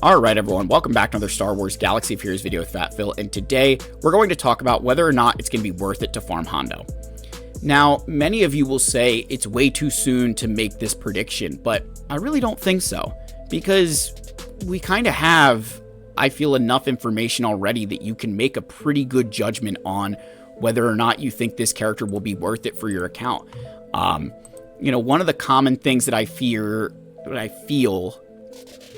Alright everyone, welcome back to another Star Wars Galaxy of Heroes video with Fat Phil, and today we're going to talk about whether or not it's going to be worth it to farm Hondo. Now, many of you will say it's way too soon to make this prediction, but I really don't think so, because we kind of have, I feel, enough information already that you can make a pretty good judgment on whether or not you think this character will be worth it for your account. One of the common things that I feel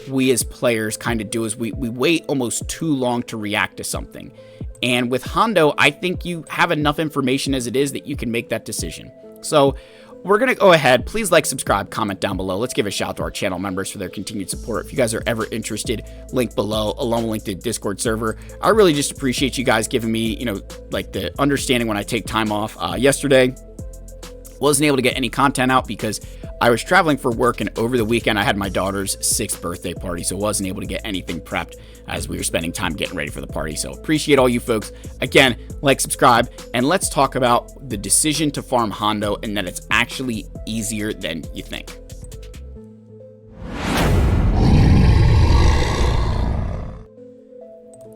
we as players kind of do is we wait almost too long to react to something. And with Hondo, I think you have enough information as it is that you can make that decision. So we're going to go ahead. Please like, subscribe, comment down below. Let's give a shout out to our channel members for their continued support. If you guys are ever interested, link below, along with link to the Discord server. I really just appreciate you guys giving me, the understanding when I take time off. Yesterday, wasn't able to get any content out because I was traveling for work, and over the weekend I had my daughter's 6th birthday party, so wasn't able to get anything prepped as we were spending time getting ready for the party. So appreciate all you folks. Again, like, subscribe, and let's talk about the decision to farm Hondo and that it's actually easier than you think.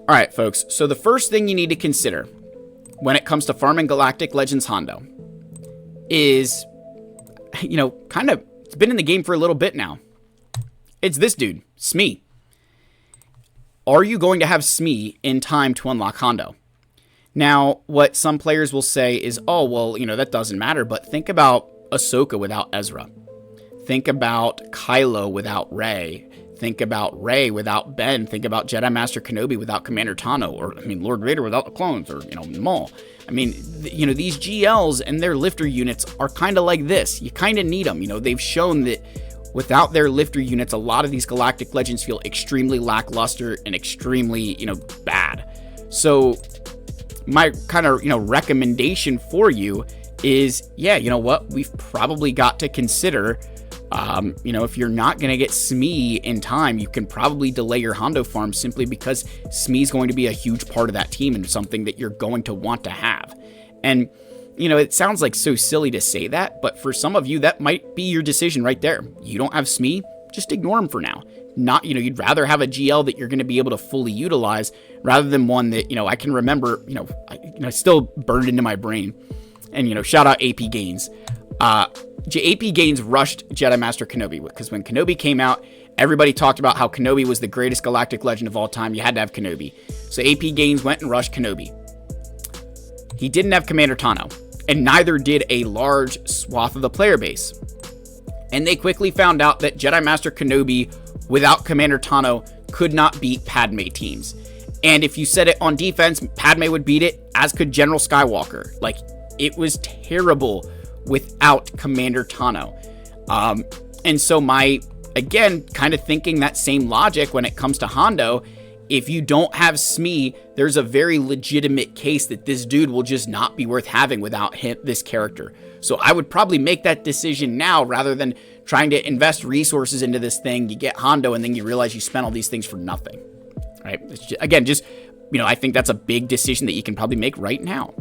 Alright folks, so the first thing you need to consider when it comes to farming Galactic Legends Hondo is, it's been in the game for a little bit now. It's this dude, Smee. Are you going to have Smee in time to unlock Hondo? Now, what some players will say is, oh, well, that doesn't matter, but think about Ahsoka without Ezra. Think about Kylo without Rey. Think about Rey without Ben. Think about Jedi Master Kenobi without Commander Tano. Or, Lord Vader without the clones. Or, Maul. These GLs and their lifter units are kind of like this. You kind of need them. They've shown that without their lifter units, a lot of these Galactic Legends feel extremely lackluster and extremely, bad. So my kind of, recommendation for you is, we've probably got to consider, if you're not going to get Smee in time, you can probably delay your Hondo farm simply because Smee's going to be a huge part of that team and something that you're going to want to have. And, it sounds like so silly to say that, but for some of you, that might be your decision right there. You don't have Smee, just ignore him for now. You'd rather have a GL that you're going to be able to fully utilize rather than one that, I can remember, I still burned into my brain. And, shout out AP Gains. AP Gains rushed Jedi Master Kenobi because when Kenobi came out, everybody talked about how Kenobi was the greatest galactic legend of all time. You had to have Kenobi. So AP Gains went and rushed Kenobi. He didn't have Commander Tano, and neither did a large swath of the player base. And they quickly found out that Jedi Master Kenobi without Commander Tano could not beat Padme teams. And if you set it on defense, Padme would beat it, as could General Skywalker. It was terrible without Commander Tano. And so again, kind of thinking that same logic when it comes to Hondo, if you don't have Smee, there's a very legitimate case that this dude will just not be worth having without this character. So I would probably make that decision now rather than trying to invest resources into this thing. You get Hondo and then you realize you spent all these things for nothing. Right? I think that's a big decision that you can probably make right now.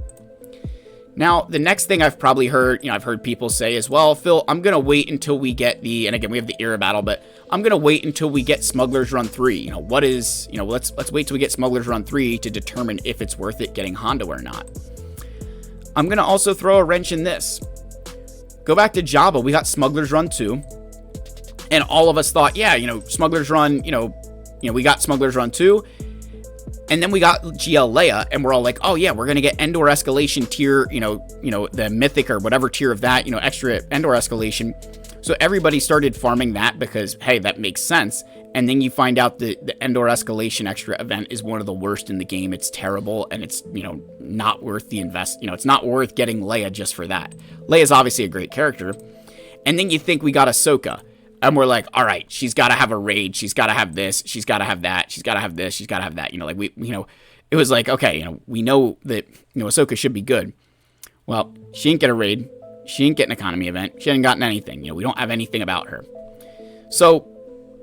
Now, the next thing I've probably heard, I've heard people say is, well, Phil, I'm going to wait until we get and again, we have the era battle, but I'm going to wait until we get Smugglers Run 3. Let's wait till we get Smugglers Run 3 to determine if it's worth it getting Hondo or not. I'm going to also throw a wrench in this. Go back to Jabba. We got Smugglers Run 2. And all of us thought, Smugglers Run, we got Smugglers Run 2. And then we got GL Leia, and we're all like, oh yeah, we're going to get Endor Escalation tier, the Mythic or whatever tier of that, extra Endor Escalation. So everybody started farming that because, hey, that makes sense. And then you find out that the Endor Escalation extra event is one of the worst in the game. It's terrible, and it's, not worth the it's not worth getting Leia just for that. Leia's obviously a great character. And then you think we got Ahsoka. And we're like, all right, she's got to have a raid. She's got to have this. She's got to have that. She's got to have this. She's got to have that. It was like, okay, we know that, Ahsoka should be good. Well, she didn't get a raid. She didn't get an economy event. She hadn't gotten anything. We don't have anything about her. So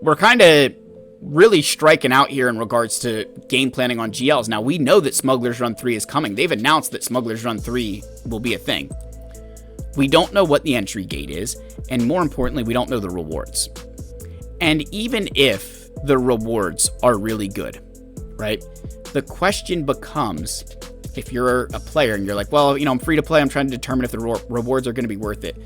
we're kind of really striking out here in regards to game planning on GLs. Now, we know that Smugglers Run 3 is coming. They've announced that Smugglers Run 3 will be a thing. We don't know what the entry gate is, and more importantly, we don't know the rewards. And even if the rewards are really good, right? The question becomes, if you're a player and you're like, well, I'm free to play, I'm trying to determine if the rewards are going to be worth it.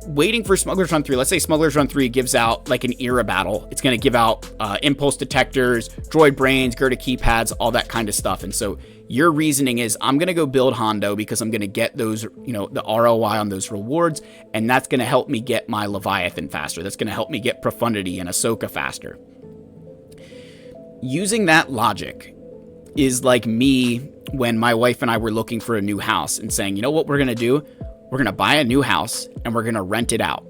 Waiting for Smugglers Run 3, let's say Smugglers Run 3 gives out like an era battle. It's going to give out impulse detectors, droid brains, Gerda keypads, all that kind of stuff. And so your reasoning is, I'm going to go build Hondo because I'm going to get those, the ROI on those rewards, and that's going to help me get my Leviathan faster. That's going to help me get Profundity and Ahsoka faster. Using that logic is like me when my wife and I were looking for a new house and saying, you know what we're going to do? We're going to buy a new house and we're going to rent it out.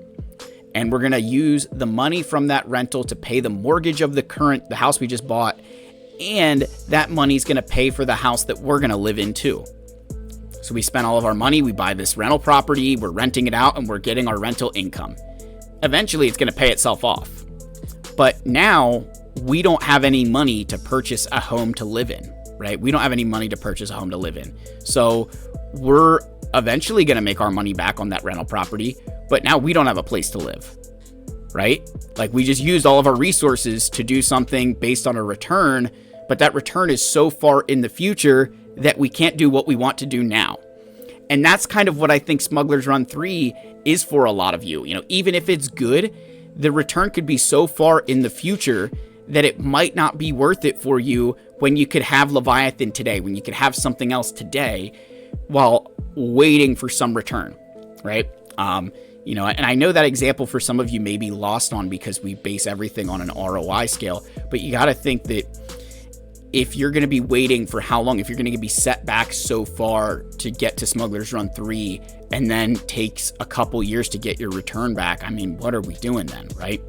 And we're going to use the money from that rental to pay the mortgage of the house we just bought. And that money's going to pay for the house that we're going to live in too. So we spend all of our money, we buy this rental property, we're renting it out, and we're getting our rental income. Eventually it's going to pay itself off. But now we don't have any money to purchase a home to live in, right? We don't have any money to purchase a home to live in. So we're eventually going to make our money back on that rental property, but now we don't have a place to live, right? Like, we just used all of our resources to do something based on a return, but that return is so far in the future that we can't do what we want to do now. And that's kind of what I think Smugglers Run 3 is for a lot of you. Even if it's good, the return could be so far in the future that it might not be worth it for you when you could have Leviathan today, when you could have something else today while waiting for some return, right? And I know that example for some of you may be lost on because we base everything on an ROI scale, but you got to think that if you're going to be waiting for how long, if you're going to be set back so far to get to Smugglers Run 3 and then takes a couple years to get your return back, I mean, what are we doing then, right?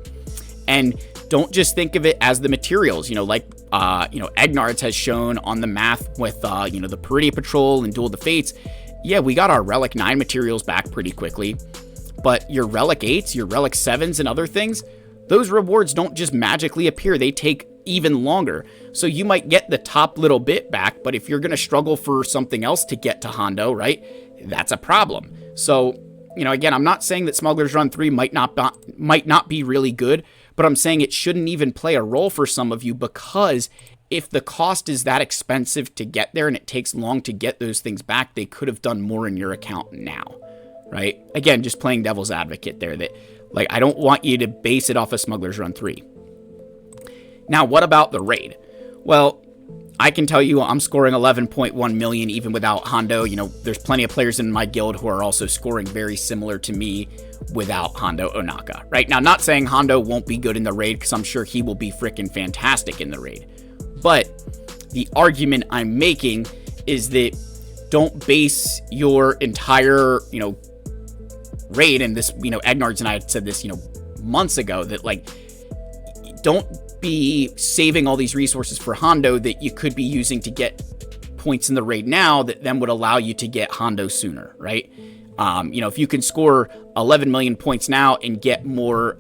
And don't just think of it as the materials, Egnards has shown on the math with, the Peridia Patrol and Duel of the Fates. Yeah, we got our Relic 9 materials back pretty quickly, but your Relic 8s, your Relic 7s and other things, those rewards don't just magically appear. They take even longer. So you might get the top little bit back, but if you're going to struggle for something else to get to Hondo, right, that's a problem. So, again, I'm not saying that Smugglers Run 3 might not be really good, but I'm saying it shouldn't even play a role for some of you, because if the cost is that expensive to get there and it takes long to get those things back, they could have done more in your account now, right? Again, just playing devil's advocate there, that I don't want you to base it off of Smugglers Run 3. Now, what about the raid? Well, I can tell you I'm scoring 11.1 million even without Hondo. There's plenty of players in my guild who are also scoring very similar to me without Hondo Onaka, right? Now, not saying Hondo won't be good in the raid, because I'm sure he will be freaking fantastic in the raid. But the argument I'm making is that don't base your entire, raid, and this, Egnards and I had said this, months ago, that don't be saving all these resources for Hondo that you could be using to get points in the raid now that then would allow you to get Hondo sooner, right? If you can score 11 million points now and get more,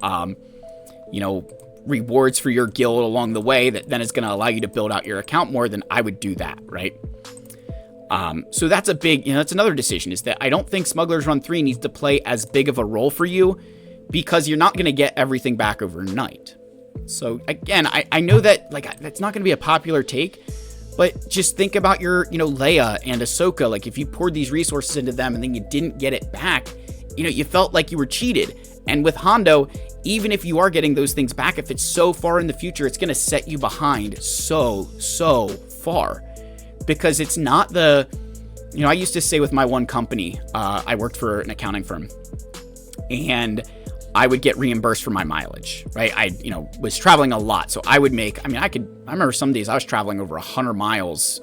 rewards for your guild along the way, that then is going to allow you to build out your account more, then I would do that, right? So that's a big, that's another decision, is that I don't think Smugglers Run 3 needs to play as big of a role for you, because you're not going to get everything back overnight. So again, I know that that's not going to be a popular take, but just think about your, Leia and Ahsoka. If you poured these resources into them and then you didn't get it back, you felt like you were cheated. And with Hondo, even if you are getting those things back, if it's so far in the future, it's going to set you behind so far, because it's not the, I used to say with my one company, I worked for an accounting firm, and I would get reimbursed for my mileage, right? I, was traveling a lot. So I would make, I remember some days I was traveling over 100 miles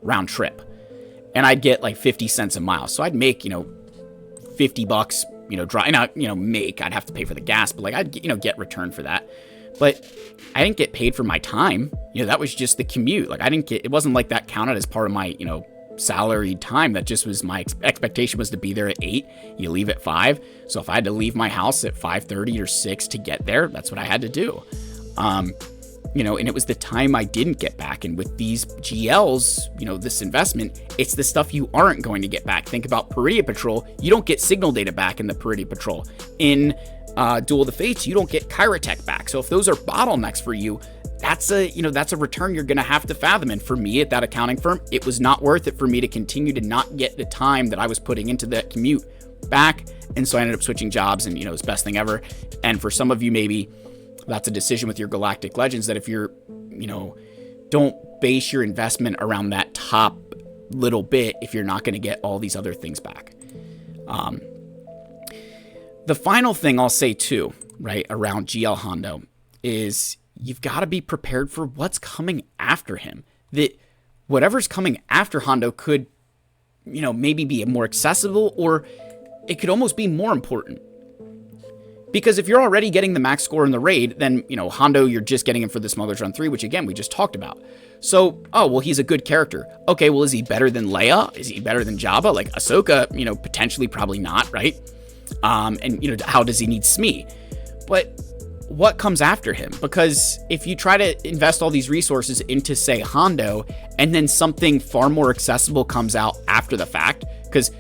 round trip, and I'd get 50 cents a mile. So I'd make, $50, I'd have to pay for the gas, but I'd, get return for that. But I didn't get paid for my time. That was just the commute. It wasn't like that counted as part of my, salaried time. That just was my expectation, was to be there at 8, you leave at 5. So if I had to leave my house at 5:30 or 6 to get there, that's what I had to do. And it was the time I didn't get back. And with these GLs, this investment, it's the stuff you aren't going to get back. Think about Peridia Patrol. You don't get signal data back in the Peridia Patrol. In Duel of the Fates, you don't get Kyrotech back. So if those are bottlenecks for you, that's a return you're going to have to fathom. And for me at that accounting firm, it was not worth it for me to continue to not get the time that I was putting into that commute back. And so I ended up switching jobs, and, it was the best thing ever. And for some of you, maybe that's a decision with your Galactic Legends that if you're, don't base your investment around that top little bit if you're not going to get all these other things back. The final thing I'll say too, right, around GL Hondo is you've got to be prepared for what's coming after him. That whatever's coming after Hondo could, maybe be more accessible, or it could almost be more important. Because if you're already getting the max score in the raid, then, Hondo, you're just getting him for the Smugglers Run 3, which again, we just talked about. So, he's a good character. Okay, well, is he better than Leia? Is he better than Jabba? Like Ahsoka, potentially, probably not, right? And, how does he need Smee? But what comes after him? Because if you try to invest all these resources into, say, Hondo, and then something far more accessible comes out after the fact, because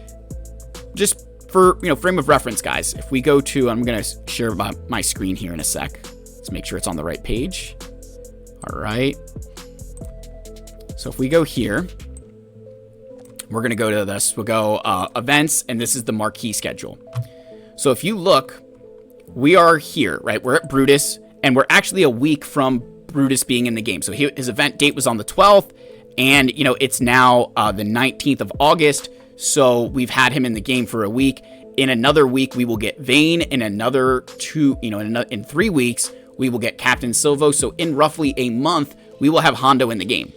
just for, frame of reference, guys, if we go to, I'm going to share my screen here in a sec. Let's make sure it's on the right page. All right. So if we go here, we're going to go to this. We'll go events, and this is the marquee schedule. So if you look, we are here, right? We're at Brutus, and we're actually a week from Brutus being in the game. So his event date was on the 12th, and, it's now the 19th of August. So we've had him in the game for a week. In another week, we will get Vane. In another 2, in 3 weeks, we will get Captain Silvo. So in roughly a month, we will have Hondo in the game.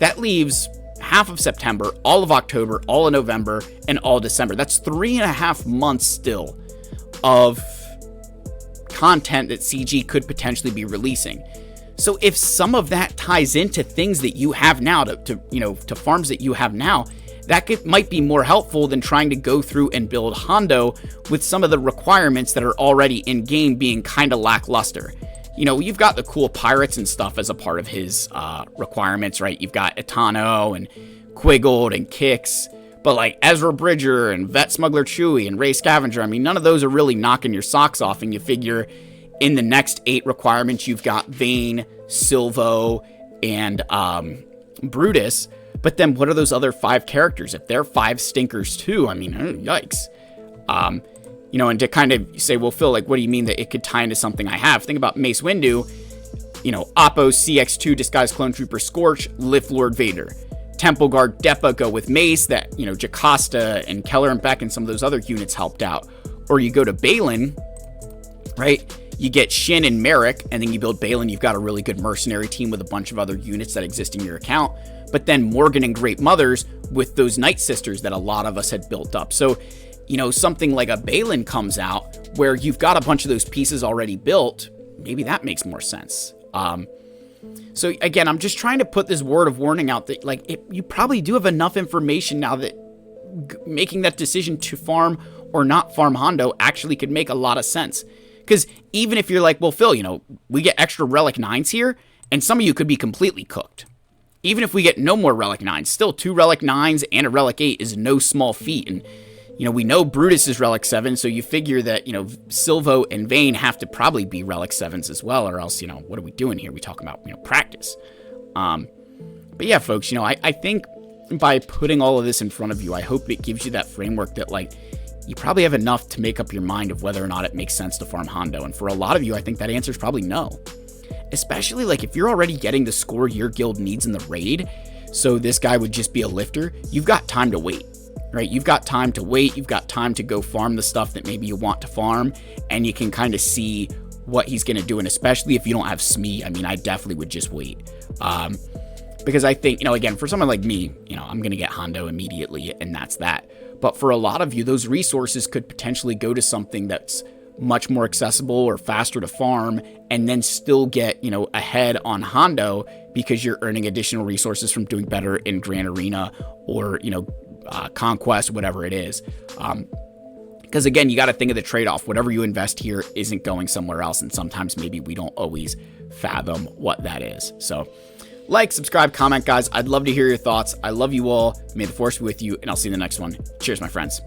That leaves half of September, all of October, all of November, and all December. That's 3.5 months still of content that CG could potentially be releasing. So if some of that ties into things that you have now, to farms that you have now, that might be more helpful than trying to go through and build Hondo with some of the requirements that are already in game being kind of lackluster. You've got the cool pirates and stuff as a part of his requirements, right? You've got Etano and Quiggled and Kix, but like Ezra Bridger and Vet Smuggler Chewie and Ray Scavenger, none of those are really knocking your socks off. And you figure in the next 8 requirements, you've got Vane, Silvo, and Brutus. But then what are those other 5 characters? If they're 5 stinkers too, yikes. And to kind of say, well, Phil, like, what do you mean that it could tie into something I have? Think about Mace Windu, Oppo CX2 Disguised Clone Trooper Scorch, Lift Lord Vader. Temple Guard Depa go with Mace that, Jocasta and Keller and Beck and some of those other units helped out. Or you go to Balin, right? You get Shin and Merrick, and then you build Balin. You've got a really good mercenary team with a bunch of other units that exist in your account. But then Morgan and Great Mothers with those Night Sisters that a lot of us had built up. So, something like a Balin comes out where you've got a bunch of those pieces already built. Maybe that makes more sense. So again, I'm just trying to put this word of warning out that you probably do have enough information now that making that decision to farm or not farm Hondo actually could make a lot of sense. Because even if you're like, well, Phil, we get extra Relic 9s here, and some of you could be completely cooked. Even if we get no more Relic 9s, still 2 Relic 9s and a Relic 8 is no small feat. And, we know Brutus is Relic 7, so you figure that, Silvo and Vane have to probably be Relic 7s as well, or else, what are we doing here? We talk about, practice. But yeah, folks, I think by putting all of this in front of you, I hope it gives you that framework that, you probably have enough to make up your mind of whether or not it makes sense to farm Hondo. And for a lot of you, I think that answer is probably no. Especially, if you're already getting the score your guild needs in the raid, so this guy would just be a lifter, you've got time to wait. Right, you've got time to wait, you've got time to go farm the stuff that maybe you want to farm, and you can kind of see what he's going to do, and especially if you don't have Smee, I definitely would just wait. Because I think, again, for someone like me, I'm going to get Hondo immediately, and that's that. But for a lot of you, those resources could potentially go to something that's much more accessible or faster to farm, and then still get, ahead on Hondo because you're earning additional resources from doing better in Grand Arena or, Conquest, whatever it is. Because again, you got to think of the trade-off. Whatever you invest here isn't going somewhere else, and sometimes maybe we don't always fathom what that is. So subscribe, comment, guys. I'd love to hear your thoughts. I love you all. May the force be with you, and I'll see you in the next one. Cheers, my friends.